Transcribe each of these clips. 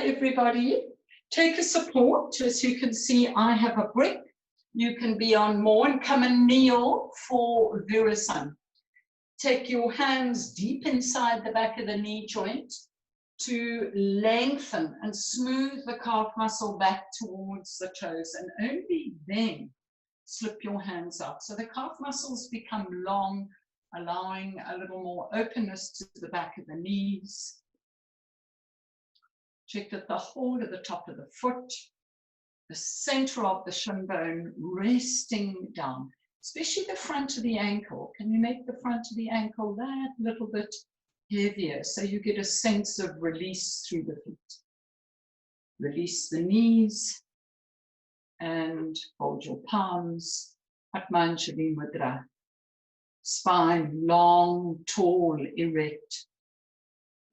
Hi, everybody. Take a support. As you can see, I have a brick. You can be on more and come and kneel for Virasana. Take your hands deep inside the back of the knee joint to lengthen and smooth the calf muscle back towards the toes, and only then slip your hands out. So the calf muscles become long, allowing a little more openness to the back of the knees. Check that the whole of the top of the foot, the center of the shin bone resting down, especially the front of the ankle. Can you make the front of the ankle that little bit heavier so you get a sense of release through the feet? Release the knees and hold your palms. Padmanjali Mudra. Spine long, tall, erect.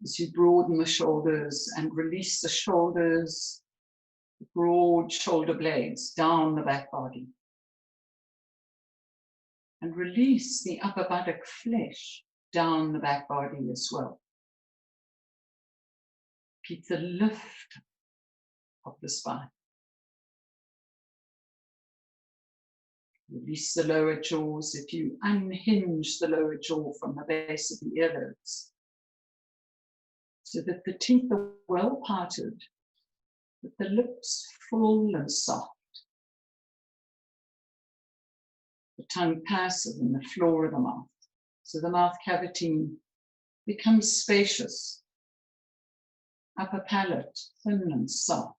As you broaden the shoulders and release the shoulders, broad shoulder blades down the back body. And release the upper buttock flesh down the back body as well. Keep the lift of the spine. Release the lower jaws. If you unhinge the lower jaw from the base of the earlobes, so that the teeth are well parted, but the lips full and soft. The tongue passive in the floor of the mouth, so the mouth cavity becomes spacious. Upper palate thin and soft.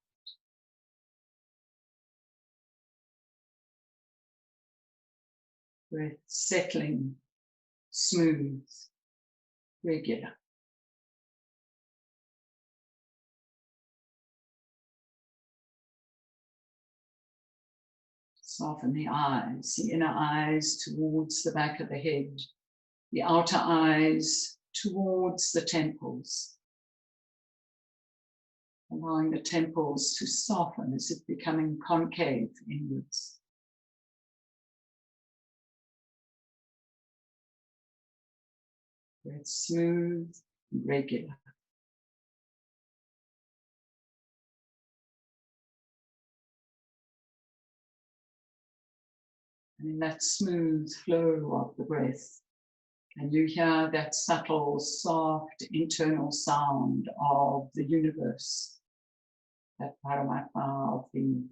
Breath settling, smooth, regular. Soften the eyes, the inner eyes towards the back of the head, the outer eyes towards the temples, allowing the temples to soften as if becoming concave inwards. Breath smooth, regular. And in that smooth flow of the breath, and you hear that subtle, soft, internal sound of the universe, that Paramatma of the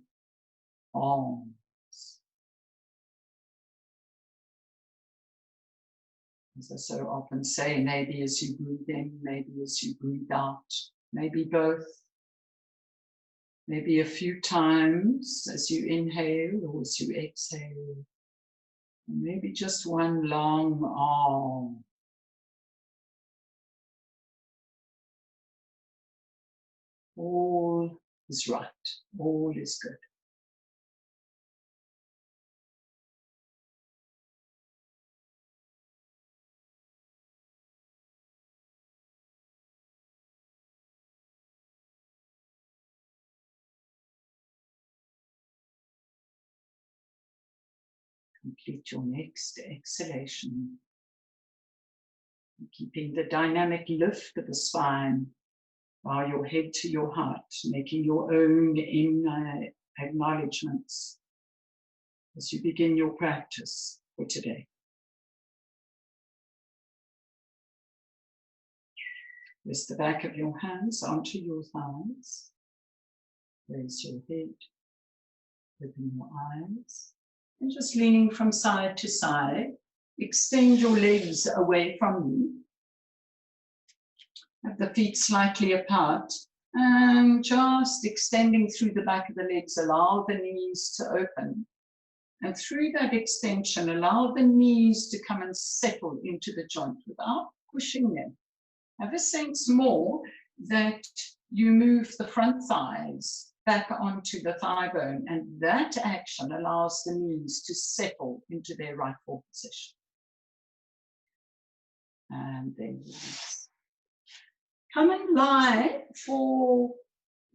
arms. As I so often say, maybe as you breathe in, maybe as you breathe out, maybe both. Maybe a few times as you inhale or as you exhale. Maybe just one long arm. All is right. All is good. Complete your next exhalation. Keeping the dynamic lift of the spine, bow your head to your heart, making your own inner acknowledgements as you begin your practice for today. Rest the back of your hands onto your thighs. Raise your head, open your eyes. And just leaning from side to side, extend your legs away from you. Have the feet slightly apart and just extending through the back of the legs. Allow the knees to open. And through that extension, allow the knees to come and settle into the joint without pushing them. Have a sense more that you move the front thighs back onto the thigh bone, and that action allows the knees to settle into their rightful position. And then release. Come and lie for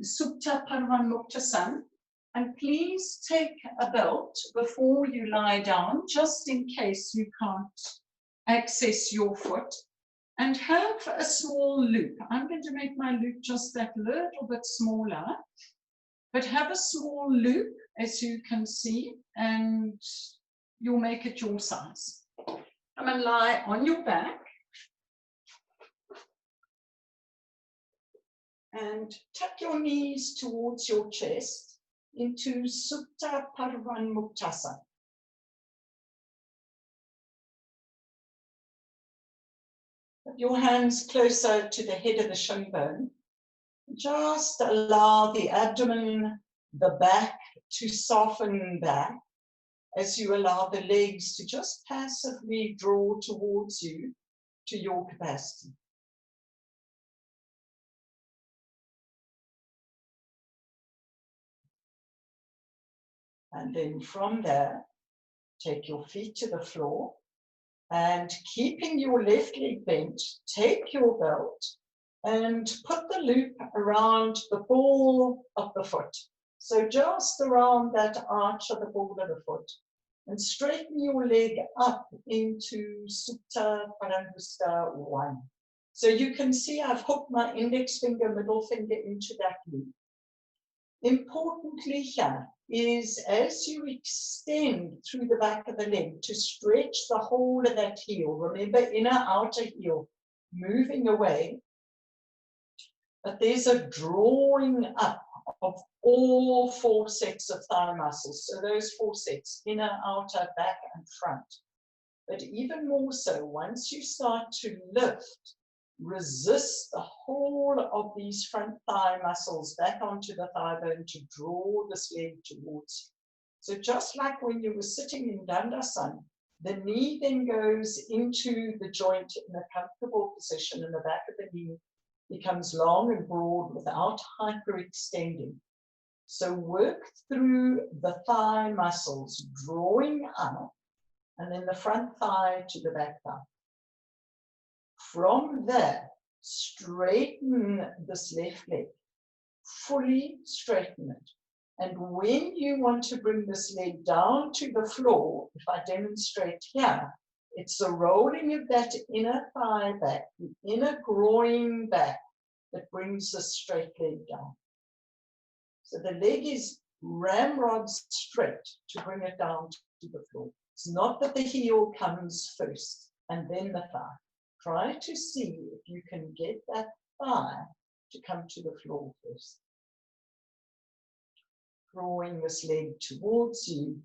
Supta Parvanmuktasana, and please take a belt before you lie down, just in case you can't access your foot. And have a small loop. I'm going to make my loop just that little bit smaller, but have a small loop, as you can see, and you'll make it your size. Come and lie on your back. And tuck your knees towards your chest into Supta Paramuktasana. Put your hands closer to the head of the shin bone. Just allow the abdomen, the back to soften back as you allow the legs to just passively draw towards you to your capacity. And then from there, take your feet to the floor and keeping your left leg bent, take your belt and put the loop around the ball of the foot. So just around that arch of the ball of the foot. And straighten your leg up into Supta Paramuktasana 1. So you can see I've hooked my index finger, middle finger into that loop. Importantly here is as you extend through the back of the leg to stretch the whole of that heel. Remember, inner, outer heel moving away. But there's a drawing up of all 4 sets of thigh muscles. So those 4 sets, inner, outer, back, and front. But even more so, once you start to lift, resist the whole of these front thigh muscles back onto the thigh bone to draw this leg towards you. So just like when you were sitting in Dandasana, the knee then goes into the joint in a comfortable position, and the back of the knee becomes long and broad without hyperextending. So work through the thigh muscles, drawing up, and then the front thigh to the back thigh. From there, straighten this left leg, fully straighten it. And when you want to bring this leg down to the floor, if I demonstrate here, it's the rolling of that inner thigh back, the inner groin back, that brings the straight leg down. So the leg is ramrod straight to bring it down to the floor. It's not that the heel comes first and then the thigh. Try to see if you can get that thigh to come to the floor first. Drawing this leg towards you,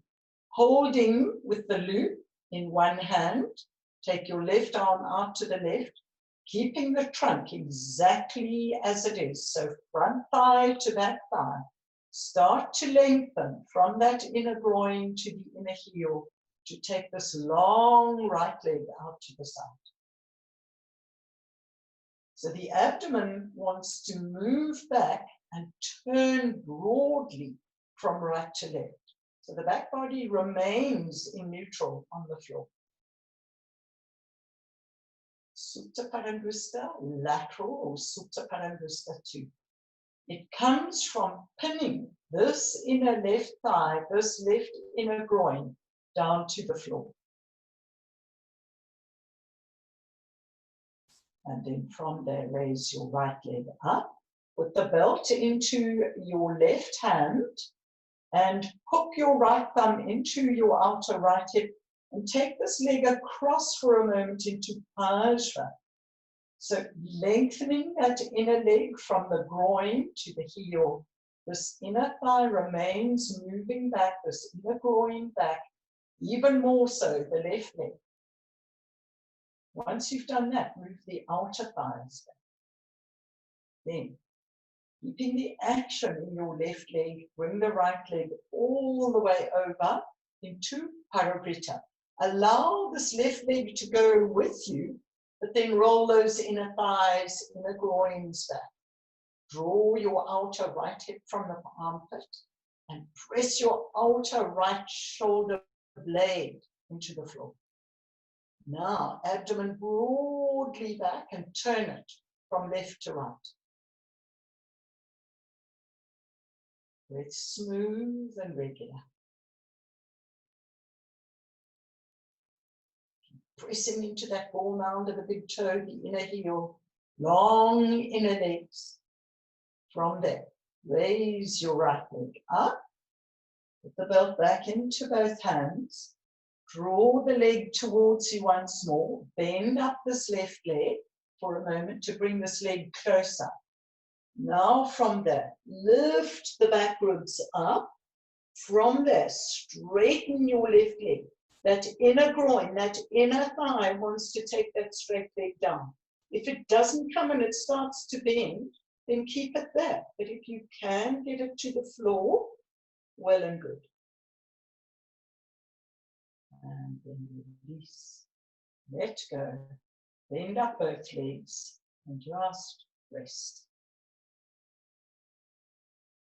holding with the loop in one hand. Take your left arm out to the left, keeping the trunk exactly as it is. So front thigh to back thigh. Start to lengthen from that inner groin to the inner heel to take this long right leg out to the side. So the abdomen wants to move back and turn broadly from right to left. So the back body remains in neutral on the floor. Supta Paramuktasana, lateral, or Supta Paramuktasana 2. It comes from pinning this inner left thigh, this left inner groin, down to the floor. And then from there, raise your right leg up. Put the belt into your left hand and hook your right thumb into your outer right hip and take this leg across for a moment into Vajra. So lengthening that inner leg from the groin to the heel. This inner thigh remains moving back, this inner groin back, even more so the left leg. Once you've done that, move the outer thighs back. Then, keeping the action in your left leg, bring the right leg all the way over into Parivrtta. Allow this left leg to go with you, but then roll those inner thighs, inner groins back. Draw your outer right hip from the armpit and press your outer right shoulder blade into the floor. Now, abdomen broadly back and turn it from left to right. Breath smooth and regular. pressing into that ball mound of the big toe, the inner heel, long inner legs. From there, raise your right leg up, put the belt back into both hands, draw the leg towards you once more, bend up this left leg for a moment to bring this leg closer. Now from there, lift the back ribs up. From there, straighten your left leg. That inner groin, that inner thigh wants to take that straight leg down. If it doesn't come and it starts to bend, then keep it there. But if you can get it to the floor, well and good. And then release, let go, bend up both legs and just rest.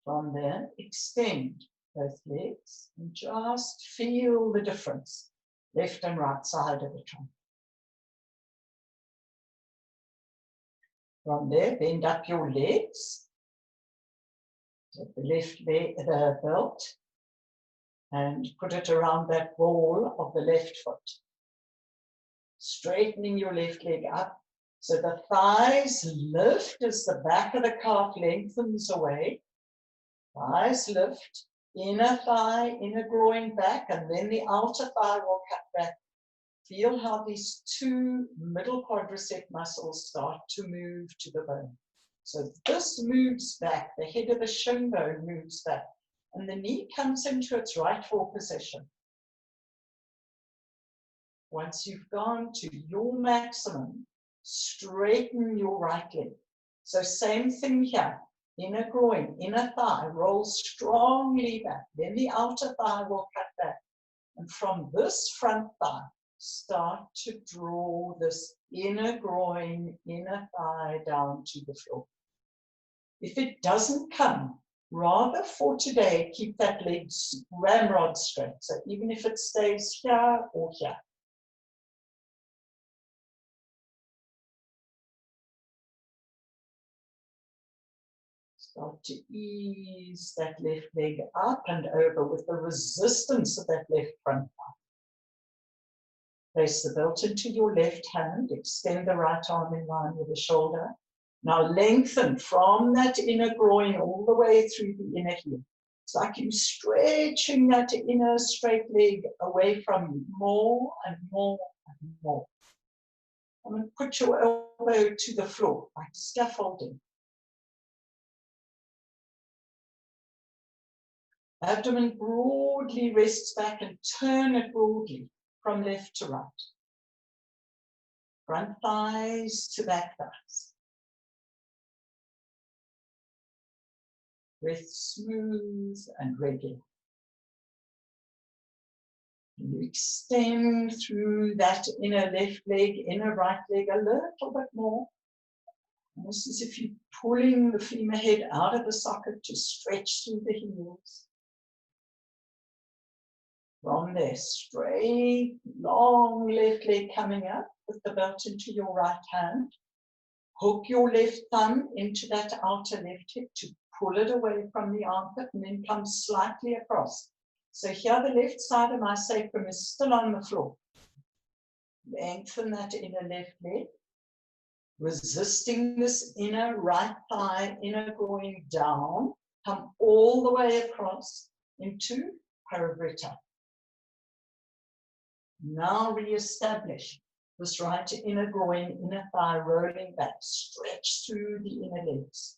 From there, extend both legs and just feel the difference, left and right side of the trunk. From there, bend up your legs, take the left leg, the belt, and put it around that ball of the left foot. Straightening your left leg up so the thighs lift as the back of the calf lengthens away. Thighs lift, inner thigh, inner groin back, and then the outer thigh will cut back. Feel how these two middle quadricep muscles start to move to the bone. So this moves back, the head of the shin bone moves back, and the knee comes into its rightful position. Once you've gone to your maximum, straighten your right leg. So same thing here, inner groin, inner thigh, roll strongly back, then the outer thigh will cut back. And from this front thigh, start to draw this inner groin, inner thigh down to the floor. If it doesn't come, rather for today, keep that leg ramrod straight. So even if it stays here or here. Start to ease that left leg up and over with the resistance of that left front thigh. Place the belt into your left hand, extend the right arm in line with the shoulder. Now lengthen from that inner groin all the way through the inner heel. It's like you're stretching that inner straight leg away from you more and more and more. And then put your elbow to the floor like scaffolding. Abdomen broadly rests back and turn it broadly from left to right. Front thighs to back thighs. Breath smooth and regular. You extend through that inner left leg, inner right leg a little bit more. Almost as if you're pulling the femur head out of the socket to stretch through the heels. From there, straight, long left leg coming up with the belt into your right hand. Hook your left thumb into that outer left hip to pull it away from the armpit and then come slightly across. So here the left side of my sacrum is still on the floor. Lengthen that inner left leg, resisting this inner right thigh, inner groin down, come all the way across into Parivrtta. Now re-establish this right inner groin, inner thigh rolling back, stretch through the inner legs.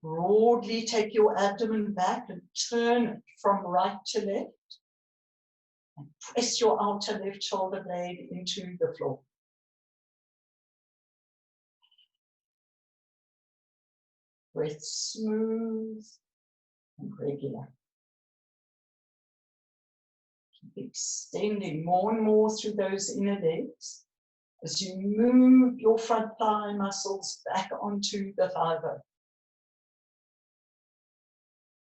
Broadly take your abdomen back and turn it from right to left. And press your outer left shoulder blade into the floor. Breath smooth and regular. Keep extending more and more through those inner legs as you move your front thigh muscles back onto the thigh bone.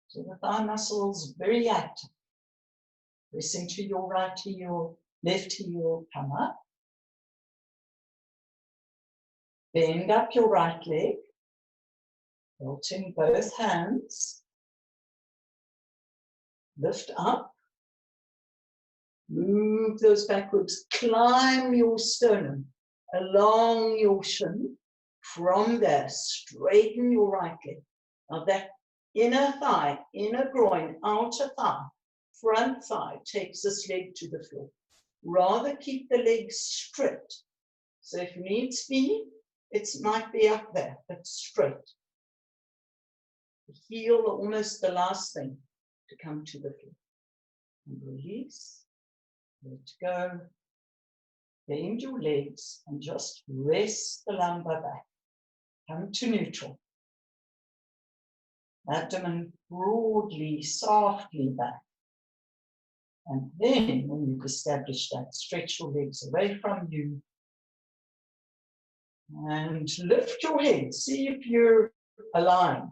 So the thigh muscles very active. Press into your right heel, left heel, come up. Bend up your right leg. Belt in both hands. Lift up. Move those backwards, climb your sternum along your shin. From there, straighten your right leg. Now that inner thigh, inner groin, outer thigh, front thigh takes this leg to the floor. Rather keep the legs straight. So if needs be, it might be up there, but straight. The heel almost the last thing to come to the floor. And release. Let go. Bend your legs and just rest the lumbar back. Come to neutral. Abdomen broadly, softly back. And then, when you've established that, stretch your legs away from you. And lift your head. See if you're aligned.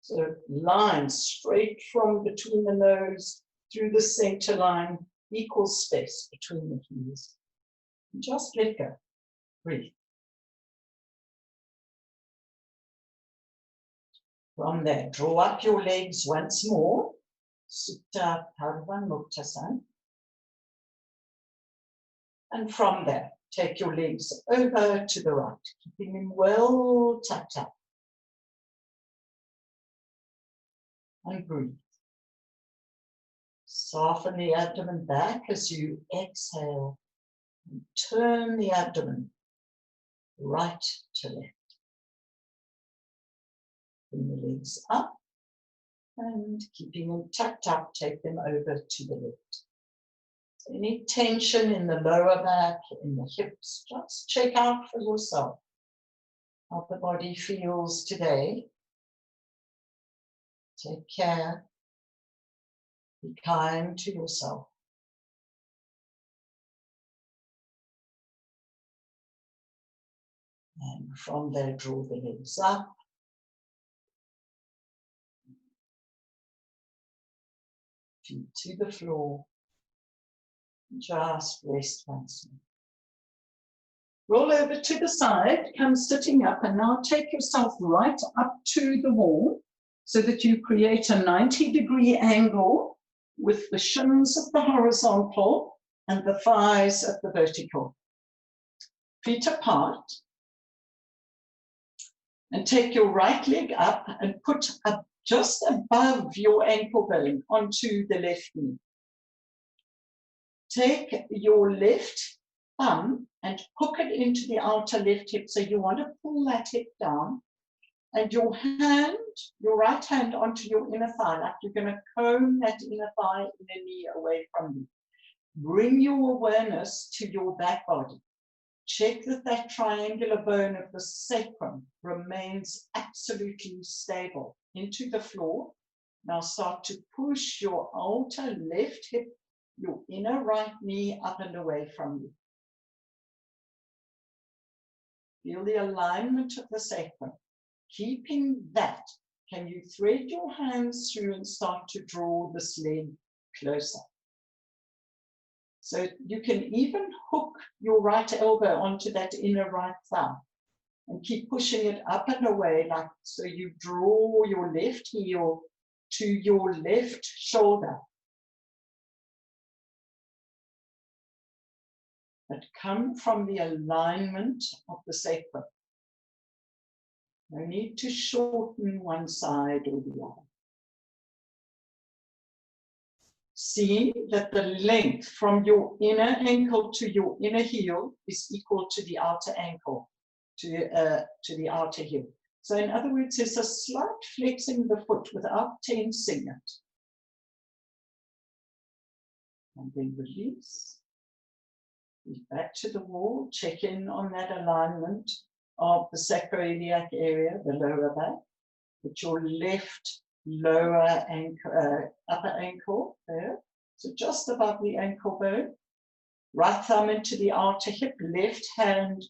So line straight from between the nose through the center line. Equal space between the heels. Just let go. Breathe. From there, draw up your legs once more. Supta Pardha Muktasana. And from there, take your legs over to the right, keeping them well tucked up. And breathe. Soften the abdomen back as you exhale and turn the abdomen right to left. Bring the legs up and keeping them tucked up, take them over to the left. So any tension in the lower back, in the hips, just check out for yourself how the body feels today. Take care. Be kind to yourself. And from there, draw the legs up. Feet to the floor. Just rest once more. Roll over to the side, come sitting up, and now take yourself right up to the wall so that you create a 90-degree angle with the shins at the horizontal and the thighs at the vertical. Feet apart. And take your right leg up and put up just above your ankle bone onto the left knee. Take your left thumb and hook it into the outer left hip. So you want to pull that hip down and your hand, your right hand onto your inner thigh, like you're going to comb that inner thigh, inner knee away from you. Bring your awareness to your back body. Check that that triangular bone of the sacrum remains absolutely stable into the floor. Now start to push your outer left hip, your inner right knee up and away from you. Feel the alignment of the sacrum. Keeping that, can you thread your hands through and start to draw this leg closer? So you can even hook your right elbow onto that inner right thigh and keep pushing it up and away, like so you draw your left heel to your left shoulder. But come from the alignment of the sacrum. No need to shorten one side or the other. See that the length from your inner ankle to your inner heel is equal to the outer ankle, to the outer heel. So in other words, there's a slight flexing of the foot without tensing it. And then release. Back to the wall, check in on that alignment of the sacroiliac area, the lower back. Put your left lower ankle, upper ankle there, so just above the ankle bone. Right thumb into the outer hip, left hand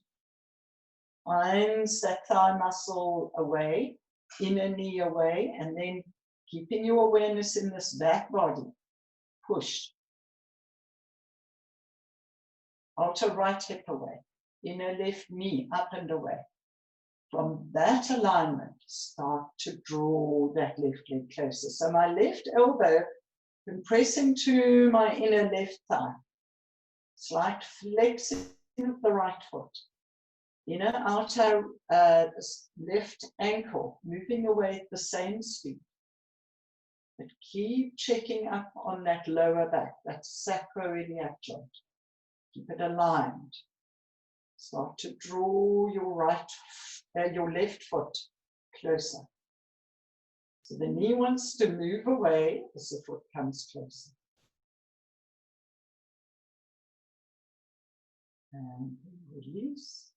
finds that thigh muscle away, inner knee away, and then keeping your awareness in this back body, push. Outer right hip away, inner left knee up and away. From that alignment, start to draw that left leg closer. So my left elbow can press into my inner left thigh. Slight flexing of the right foot. Inner outer left ankle moving away at the same speed. But keep checking up on that lower back, that sacroiliac joint. Keep it aligned. Start to draw your left foot closer. So the knee wants to move away as the foot comes closer. And release.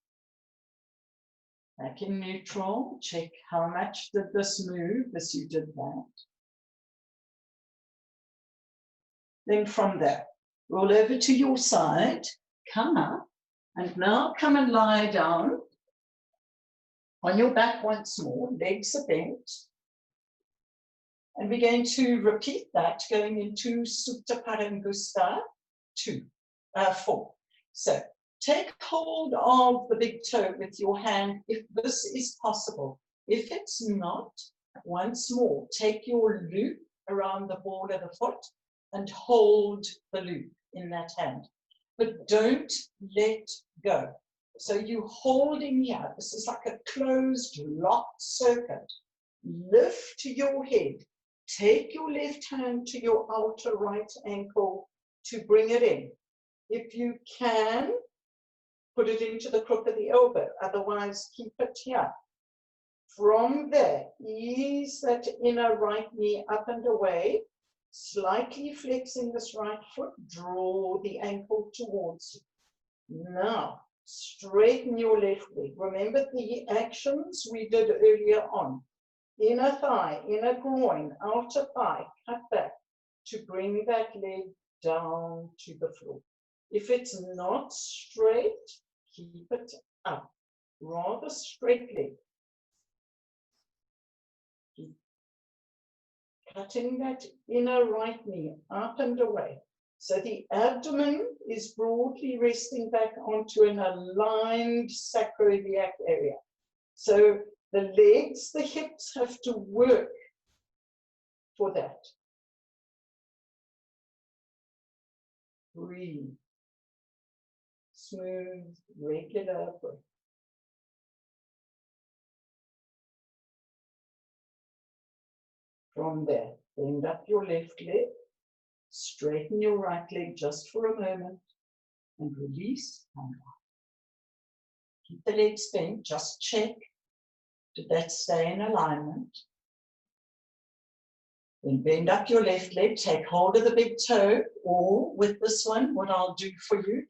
Back in neutral, check how much did this move as you did that. Then from there, roll over to your side, come up, and now come and lie down on your back once more, legs are bent. And we're going to repeat that going into Supta Parangusta 4. So take hold of the big toe with your hand if this is possible. If it's not, once more, take your loop around the ball of the foot and hold the loop in that hand. But don't let go. So you're holding here. This is like a closed, locked circuit. Lift your head. Take your left hand to your outer right ankle to bring it in. If you can, put it into the crook of the elbow. Otherwise, keep it here. From there, ease that inner right knee up and away. Slightly flexing this right foot, draw the ankle towards you. Now, straighten your left leg. Remember the actions we did earlier on. Inner thigh, inner groin, outer thigh, cut back to bring that leg down to the floor. If it's not straight, keep it up. Rather straight leg. Keep cutting that inner right knee up and away. So the abdomen is broadly resting back onto an aligned sacroiliac area. So the legs, the hips have to work for that. Breathe. Smooth, regular breath. From there, bend up your left leg, straighten your right leg just for a moment, and release, come down. Keep the legs bent, just check, did that stay in alignment? Then bend up your left leg, take hold of the big toe, or with this one, what I'll do for you,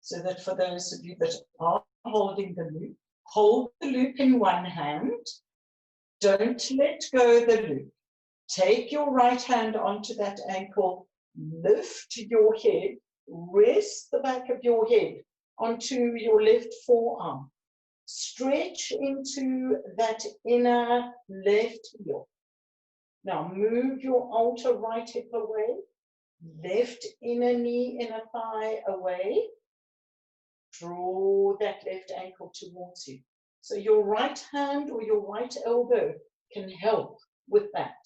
so that for those of you that are holding the loop, hold the loop in one hand, don't let go of the loop. Take your right hand onto that ankle, lift your head, rest the back of your head onto your left forearm. Stretch into that inner left heel. Now move your outer right hip away, left inner knee, inner thigh away. Draw that left ankle towards you. So your right hand or your right elbow can help with that.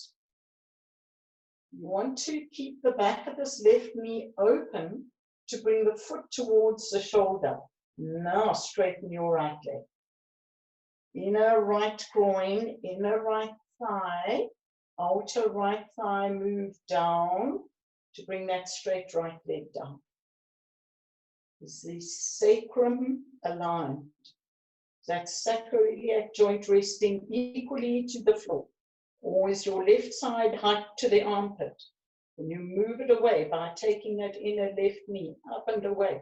You want to keep the back of this left knee open to bring the foot towards the shoulder. Now straighten your right leg. Inner right groin, inner right thigh, outer right thigh move down to bring that straight right leg down. Is the sacrum aligned? That sacroiliac joint resting equally to the floor. Or is your left side hiked to the armpit? And you move it away by taking that inner left knee up and away.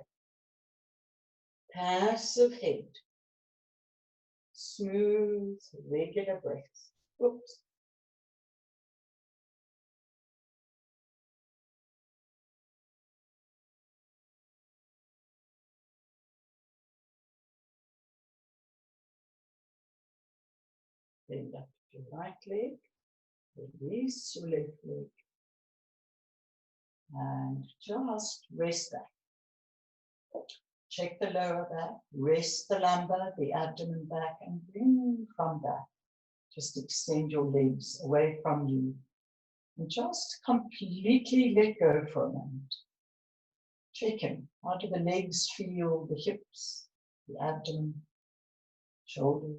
Passive head. Smooth, regular breaths. Oops. Bend up your right leg, release your left leg, and just rest back. Check the lower back, rest the lumbar, the abdomen back, and bring from back. Just extend your legs away from you, and just completely let go for a moment. Check in. How do the legs feel? The hips, the abdomen, shoulder.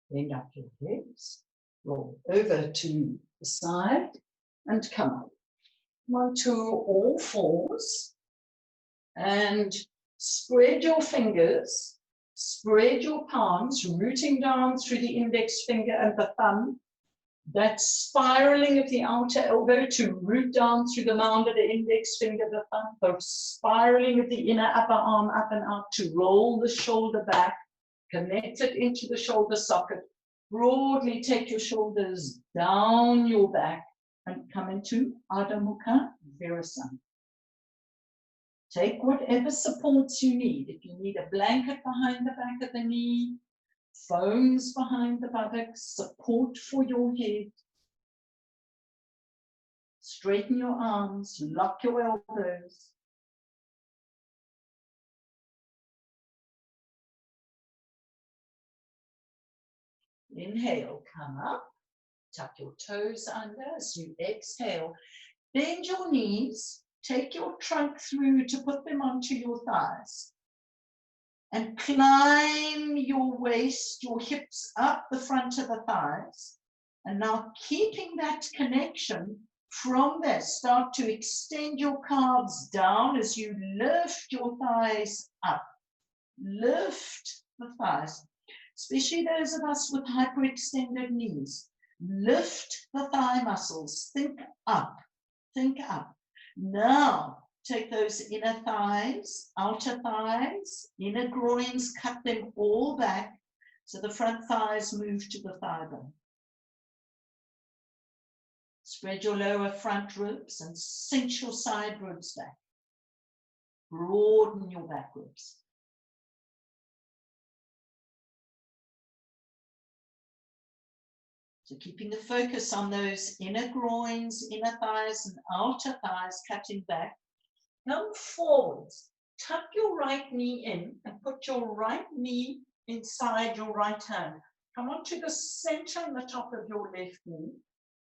Bend up your legs. Roll over to the side and come up. Come on to all fours and spread your fingers, spread your palms, rooting down through the index finger and the thumb. That spiraling of the outer elbow to root down through the mound of the index finger, the thumb, the spiraling of the inner upper arm up and out to roll the shoulder back, connect it into the shoulder socket. Broadly take your shoulders down your back and come into Adho Mukha Virasana. Take whatever supports you need. If you need a blanket behind the back of the knee, foams behind the buttocks, support for your head. Straighten your arms, lock your elbows. Inhale, come up, tuck your toes under as you exhale. Bend your knees, take your trunk through to put them onto your thighs. And climb your waist, your hips up the front of the thighs. And now keeping that connection from there, start to extend your calves down as you lift your thighs up. Lift the thighs, especially those of us with hyperextended knees. Lift the thigh muscles, think up, think up. Now, take those inner thighs, outer thighs, inner groins, cut them all back so the front thighs move to the thigh bone. Spread your lower front ribs and cinch your side ribs back. Broaden your back ribs. So keeping the focus on those inner groins, inner thighs, and outer thighs cutting back. Come forwards, tuck your right knee in and put your right knee inside your right hand. Come on to the center and the top of your left knee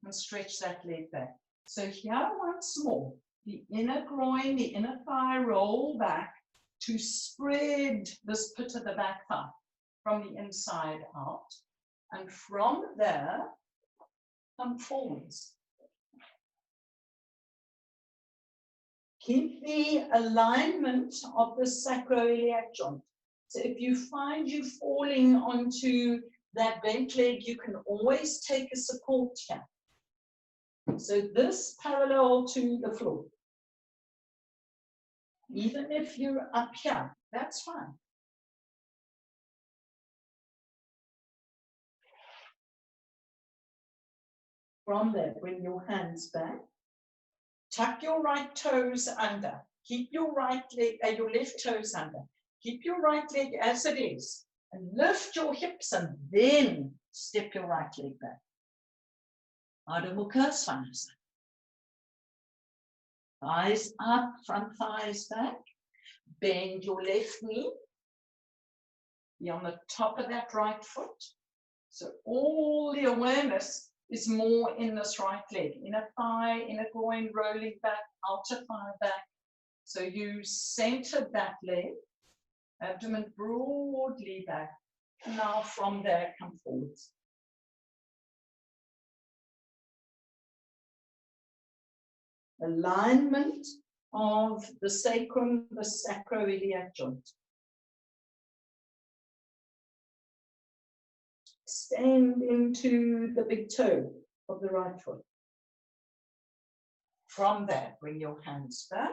and stretch that leg back. So here once more, the inner groin, the inner thigh roll back to spread this pit of the back thigh from the inside out. And from there, come forwards. Keep the alignment of the sacroiliac joint. So if you find you falling onto that bent leg, you can always take a support here. So this parallel to the floor. Even if you're up here, that's fine. From there, bring your hands back. Tuck your right toes under. Keep your right leg, your left toes under. Keep your right leg as it is. And lift your hips and then step your right leg back. Adho Mukha Svanasana. Thighs up, front thighs back. Bend your left knee. Be on the top of that right foot. So all the awareness is more in this right leg. Inner thigh, inner groin rolling back, outer thigh back. So you center that leg, abdomen broadly back. And now from there, come forwards. Alignment of the sacrum, the sacroiliac joint. Extend into the big toe of the right foot. From there, bring your hands back.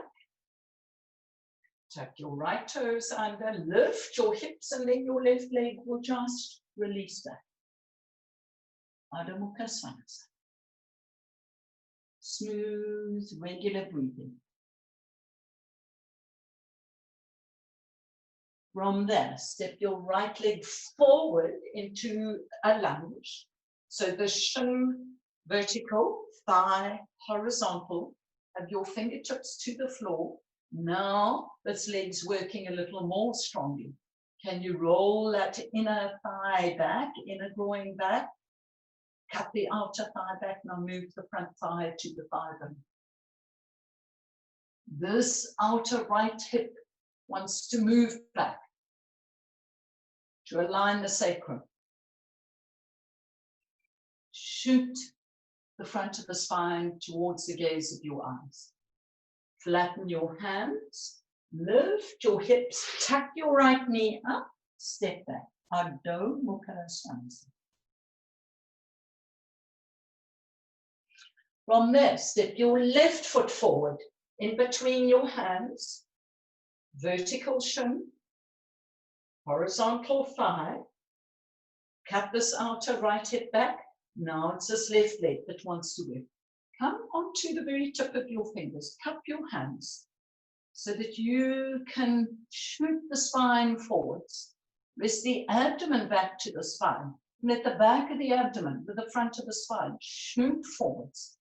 Tuck your right toes under, lift your hips, and then your left leg will just release back. Adho Mukha Svanasana. Smooth, regular breathing. From there, step your right leg forward into a lunge. So the shin vertical, thigh horizontal, and your fingertips to the floor. Now this leg's working a little more strongly. Can you roll that inner thigh back, inner groin back? Cut the outer thigh back. Now move the front thigh to the thigh bone. This outer right hip wants to move back to align the sacrum. Shoot the front of the spine towards the gaze of your eyes. Flatten your hands, lift your hips, tuck your right knee up, step back. Adho Mukha Svanasana. From there, step your left foot forward in between your hands, vertical shin, horizontal thigh. Cut this outer right hip back. Now it's this left leg that wants to work. Come onto the very tip of your fingers. Cup your hands so that you can shoot the spine forwards. Rest the abdomen back to the spine. Let the back of the abdomen with the front of the spine shoot forwards.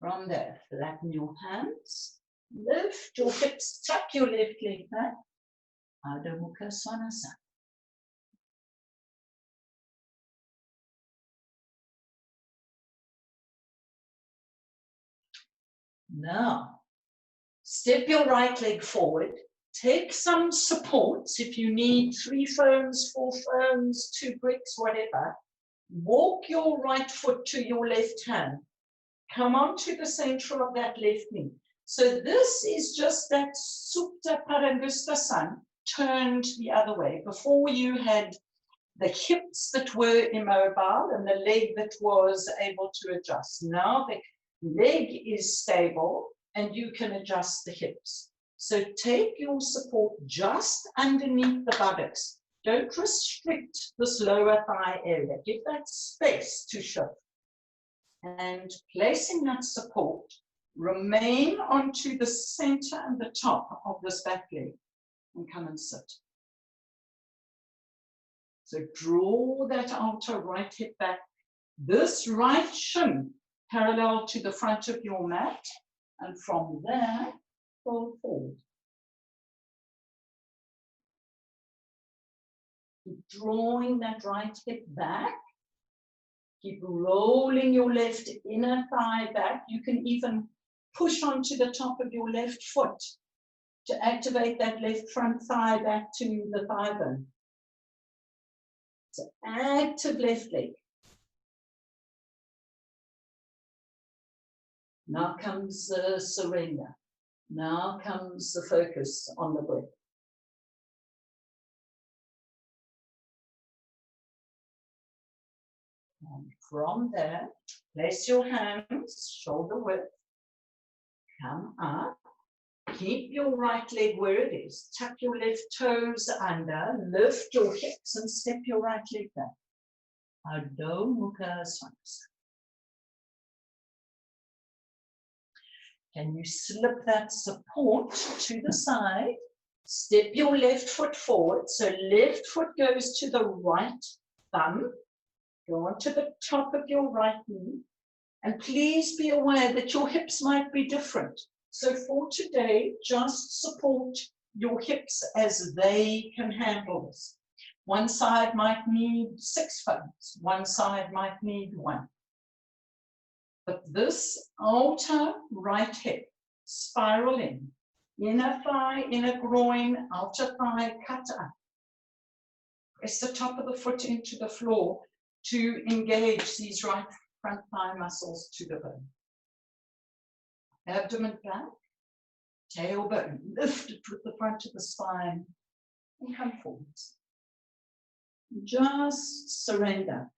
From there, flatten your hands, lift your hips, tuck your left leg back. Adho Mukha Svanasana. Now, step your right leg forward. Take some supports if you need 3 ferns, 4 ferns, 2 bricks, whatever. Walk your right foot to your left hand. Come onto the center of that left knee. So this is just that Supta Parangustasana turned the other way. Before you had the hips that were immobile and the leg that was able to adjust. Now the leg is stable and you can adjust the hips. So take your support just underneath the buttocks. Don't restrict this lower thigh area. Give that space to shift. And placing that support, remain onto the center and the top of this back leg and come and sit. So draw that outer right hip back. This right shin parallel to the front of your mat, and from there, fold forward. Keep drawing that right hip back. Keep rolling your left inner thigh back. You can even push onto the top of your left foot to activate that left front thigh back to the thigh bone. So active left leg. Now comes the surrender. Now comes the focus on the breath. And from there, place your hands shoulder width. Come up. Keep your right leg where it is. Tuck your left toes under. Lift your hips and step your right leg back. Adho Mukha Svanasana. Can you slip that support to the side? Step your left foot forward. So left foot goes to the right thumb. Go on to the top of your right knee. And please be aware that your hips might be different. So for today, just support your hips as they can handle this. One side might need 6 ferns. One side might need 1. But this outer right hip, spiral in. Inner thigh, inner groin, outer thigh, cut up. Press the top of the foot into the floor to engage these right front thigh muscles to the bone. Abdomen back, tailbone lifted with the front of the spine and come forwards. Just surrender.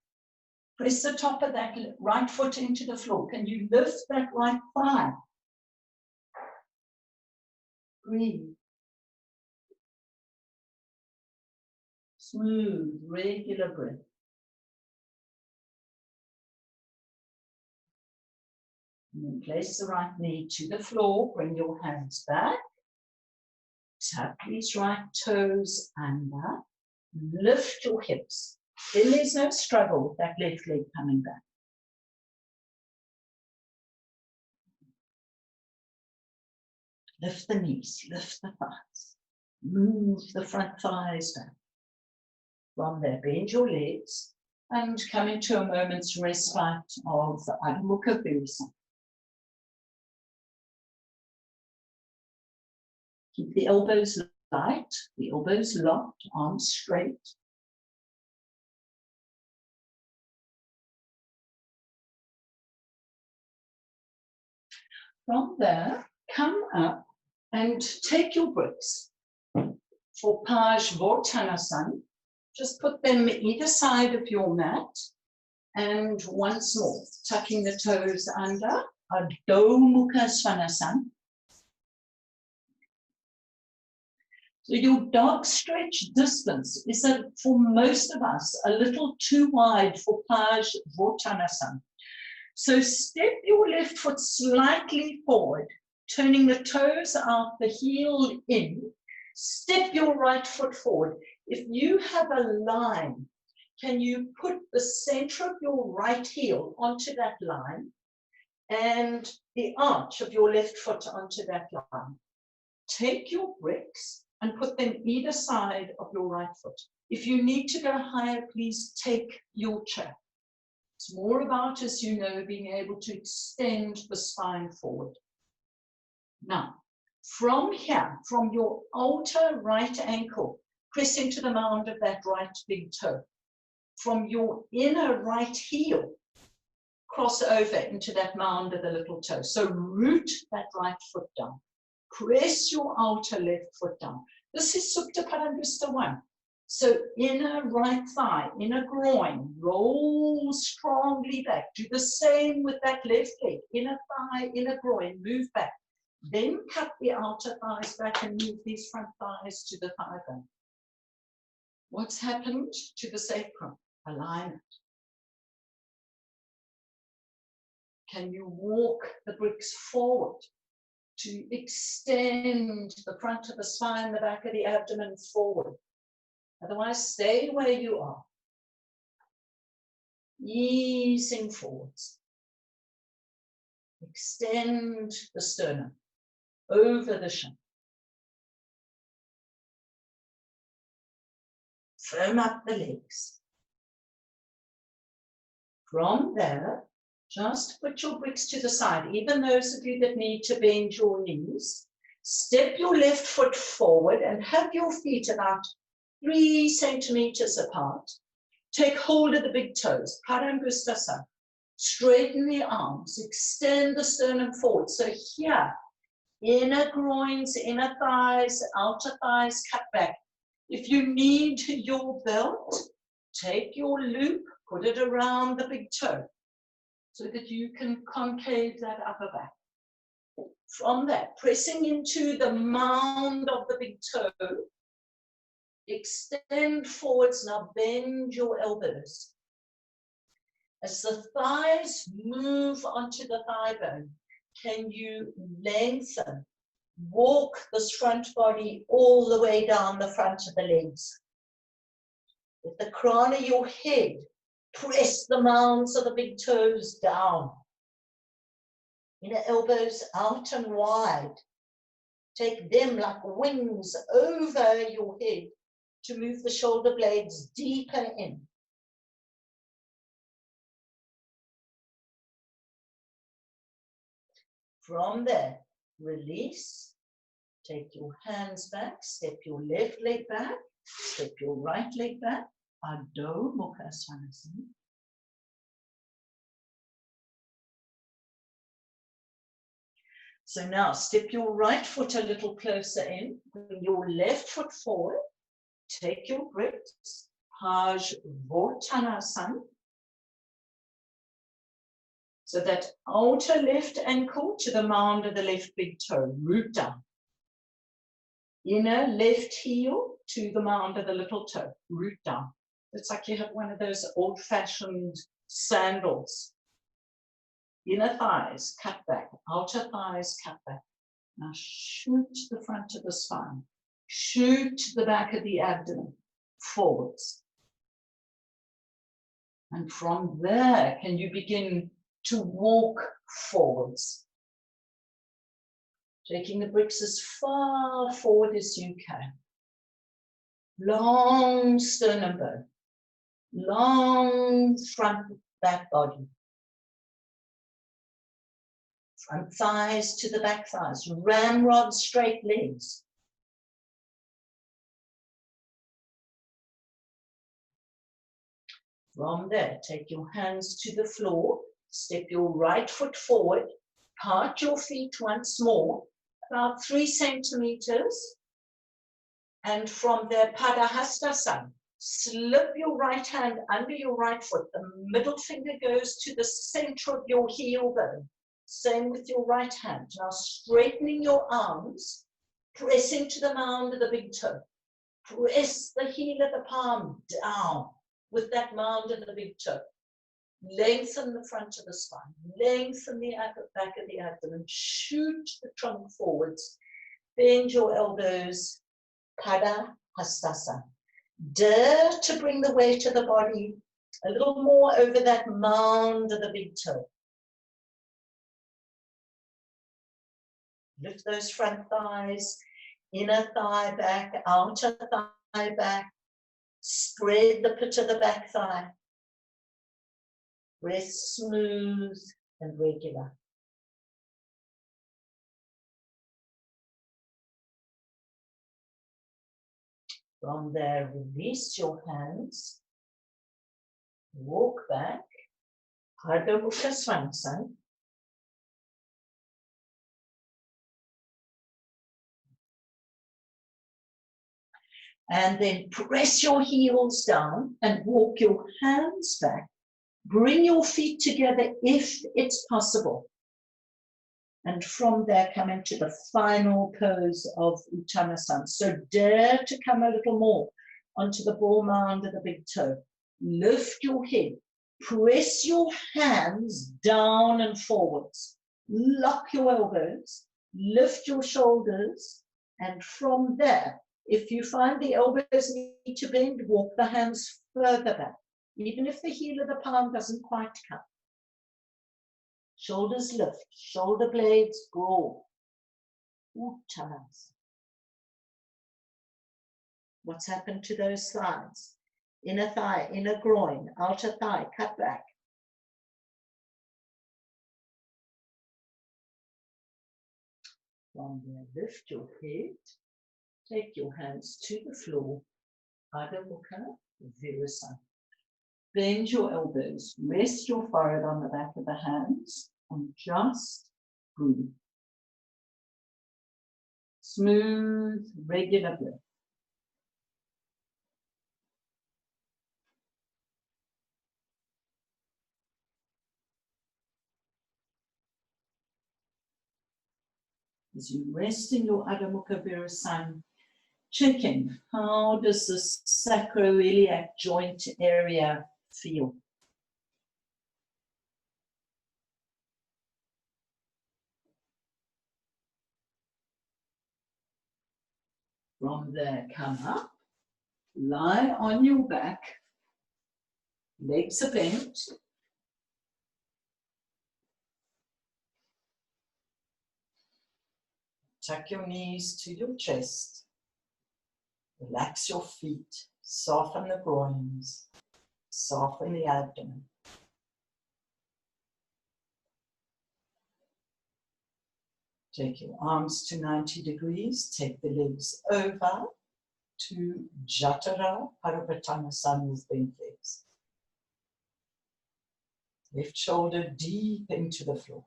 Press the top of that right foot into the floor. Can you lift that right thigh? Breathe. Smooth, regular breath. And then place the right knee to the floor. Bring your hands back. Tuck these right toes under. Lift your hips. Then there's no struggle with that left leg coming back. Lift the knees, lift the thighs. Move the front thighs back. From there, bend your legs and come into a moment's respite of Adho Mukha Virasana. Keep the elbows light, the elbows locked, arms straight. From there, come up and take your bricks. For Parsvottanasana, just put them either side of your mat. And once more, tucking the toes under, Adho Mukha Svanasana. So your dog stretch distance is, for most of us, a little too wide for Parsvottanasana. So step your left foot slightly forward, turning the toes out, the heel in. Step your right foot forward. If you have a line, can you put the center of your right heel onto that line and the arch of your left foot onto that line? Take your bricks and put them either side of your right foot. If you need to go higher, please take your chair. It's more about, as you know, being able to extend the spine forward. Now, from here, from your outer right ankle, press into the mound of that right big toe. From your inner right heel, cross over into that mound of the little toe. So root that right foot down. Press your outer left foot down. This is Supta Padangushtha 1. So inner right thigh, inner groin, roll strongly back. Do the same with that left leg. Inner thigh, inner groin, move back. Then cut the outer thighs back and move these front thighs to the thigh bone. What's happened to the sacrum? Align it. Can you walk the bricks forward to extend the front of the spine, the back of the abdomen forward? Otherwise, stay where you are. Easing forwards. Extend the sternum over the shin. Firm up the legs. From there, just put your bricks to the side. Even those of you that need to bend your knees, step your left foot forward and have your feet about 3 centimeters apart. Take hold of the big toes, Padangusthasana. Straighten the arms, extend the sternum forward. So here, inner groins, inner thighs, outer thighs, cut back. If you need your belt, take your loop, put it around the big toe so that you can concave that upper back. From that, pressing into the mound of the big toe, extend forwards, now bend your elbows. As the thighs move onto the thigh bone, can you lengthen, walk this front body all the way down the front of the legs. With the crown of your head, press the mounds of the big toes down. Inner elbows out and wide. Take them like wings over your head to move the shoulder blades deeper in. From there, release. Take your hands back, step your left leg back, step your right leg back. Adho Mukha Svanasana. So now step your right foot a little closer in, bring your left foot forward, take your bricks, Parsvottanasana. So that outer left ankle to the mound of the left big toe, root down. Inner left heel to the mound of the little toe, root down. It's like you have one of those old-fashioned sandals. Inner thighs, cut back. Outer thighs, cut back. Now shoot the front of the spine. Shoot the back of the abdomen forwards. And from there, can you begin to walk forwards? Taking the bricks as far forward as you can. Long sternum bone. Long front back body. Front thighs to the back thighs. Ramrod straight legs. From there, take your hands to the floor. Step your right foot forward. Part your feet once more, about 3 centimeters. And from there, Padahastasana. Slip your right hand under your right foot. The middle finger goes to the center of your heel bone. Same with your right hand. Now straightening your arms, pressing to the mound of the big toe. Press the heel of the palm down with that mound of the big toe. Lengthen the front of the spine. Lengthen the back of the abdomen. Shoot the trunk forwards. Bend your elbows. Padahastasana. Dare to bring the weight of the body a little more over that mound of the big toe. Lift those front thighs, inner thigh back, outer thigh back. Spread the pit of the back thigh. Breath smooth and regular. From there, release your hands. Walk back. Ardha Mukha Svanasana. And then press your heels down and walk your hands back. Bring your feet together if it's possible. And from there, come into the final pose of Uttanasana. So dare to come a little more onto the ball mound of the big toe. Lift your head. Press your hands down and forwards. Lock your elbows. Lift your shoulders. And from there, if you find the elbows need to bend, walk the hands further back. Even if the heel of the palm doesn't quite come. Shoulders lift, shoulder blades broad. Uttanasana. What's happened to those thighs? Inner thigh, inner groin, outer thigh, cut back. From there, lift your head. Take your hands to the floor. Ardha Mukha Virasana. Bend your elbows. Rest your forehead on the back of the hands and just breathe. Smooth, regular breath. As you rest in your Ardha Mukha Virasana, checking how does the sacroiliac joint area feel? From there, come up, lie on your back, legs are bent. Tuck your knees to your chest. Relax your feet, soften the groins, soften the abdomen. Take your arms to 90 degrees, take the legs over to Jatara Parvattanasana with bent legs. Left shoulder deep into the floor.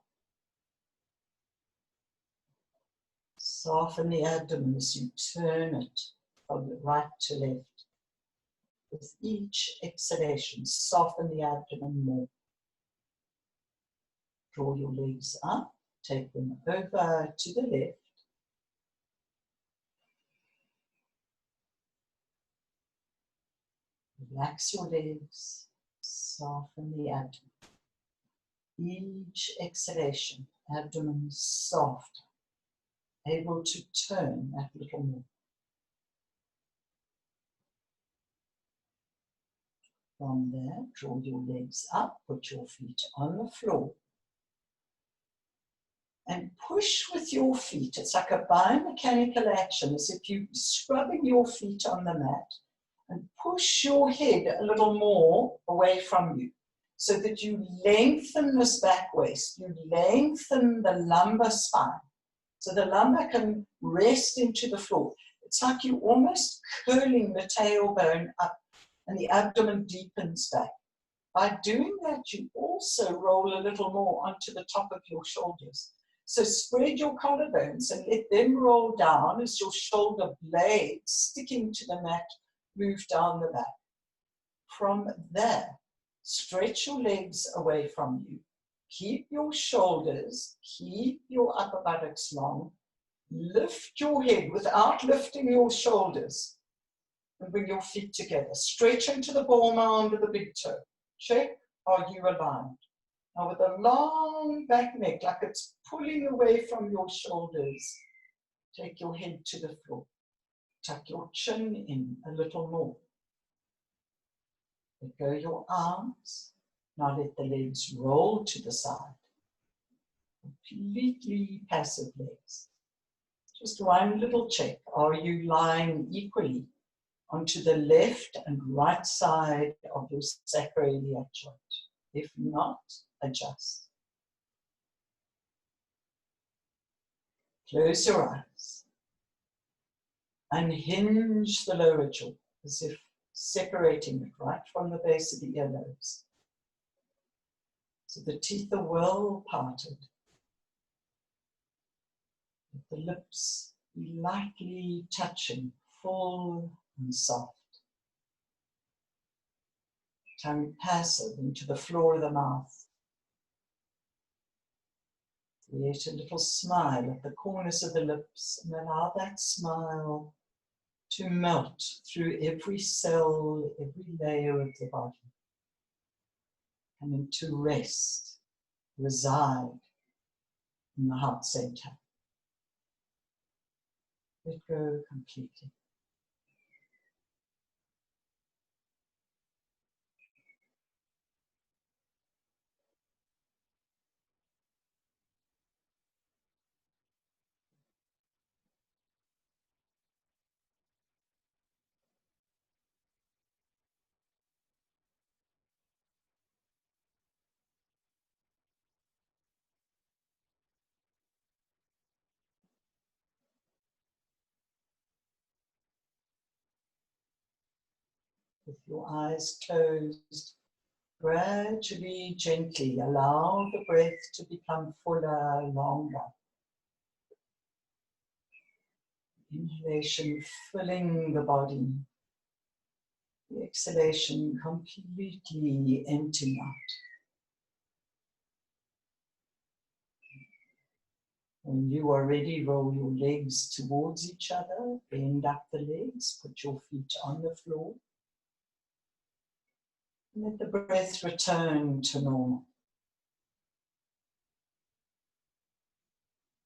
Soften the abdomen as you turn it from the right to left. With each exhalation, soften the abdomen more. Draw your legs up, take them over to the left. Relax your legs, soften the abdomen. Each exhalation, abdomen soft, able to turn that little more. From there, draw your legs up, put your feet on the floor. and push with your feet. It's like a biomechanical action, as if you're scrubbing your feet on the mat, and push your head a little more away from you so that you lengthen this back waist. You lengthen the lumbar spine so the lumbar can rest into the floor. It's like you're almost curling the tailbone up and the abdomen deepens back. By doing that, you also roll a little more onto the top of your shoulders. So spread your collarbones and let them roll down as your shoulder blades sticking to the mat move down the back. From there, stretch your legs away from you. Keep your shoulders, keep your upper buttocks long. Lift your head without lifting your shoulders. And bring your feet together. Stretch into the ball mound of the big toe. Check, are you aligned? Now with a long back neck, like it's pulling away from your shoulders, take your head to the floor. Tuck your chin in a little more. Let go your arms. Now let the legs roll to the side. Completely passive legs. Just one little check. Are you lying equally onto the left and right side of your sacroiliac joint? If not, adjust. Close your eyes. Unhinge the lower jaw as if separating it right from the base of the earlobes. So the teeth are well parted. With the lips lightly touching, full and soft. Tongue passive into the floor of the mouth. Create a little smile at the corners of the lips and allow that smile to melt through every cell, every layer of the body. Coming to rest, reside in the heart center. Let go completely. With your eyes closed, gradually, gently allow the breath to become fuller, longer. Inhalation filling the body. The exhalation completely emptying out. When you are ready, roll your legs towards each other, bend up the legs, put your feet on the floor. Let the breath return to normal.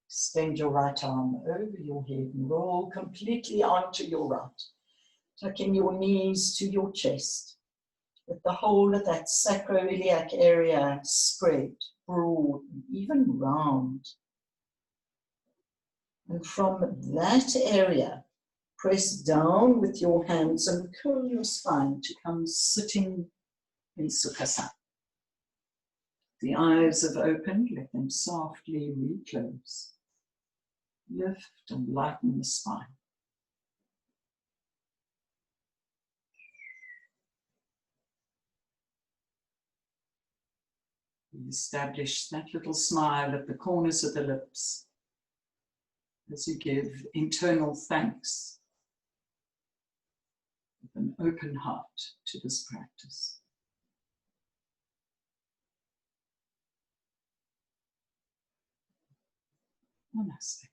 Extend your right arm over your head and roll completely onto your right. Tucking your knees to your chest. With the whole of that sacroiliac area spread, broad, and even round. And from that area, press down with your hands and curl your spine to come sitting in Sukhasana. The eyes have opened, let them softly reclose. Lift and lighten the spine. We establish that little smile at the corners of the lips as you give internal thanks with an open heart to this practice. Namaste.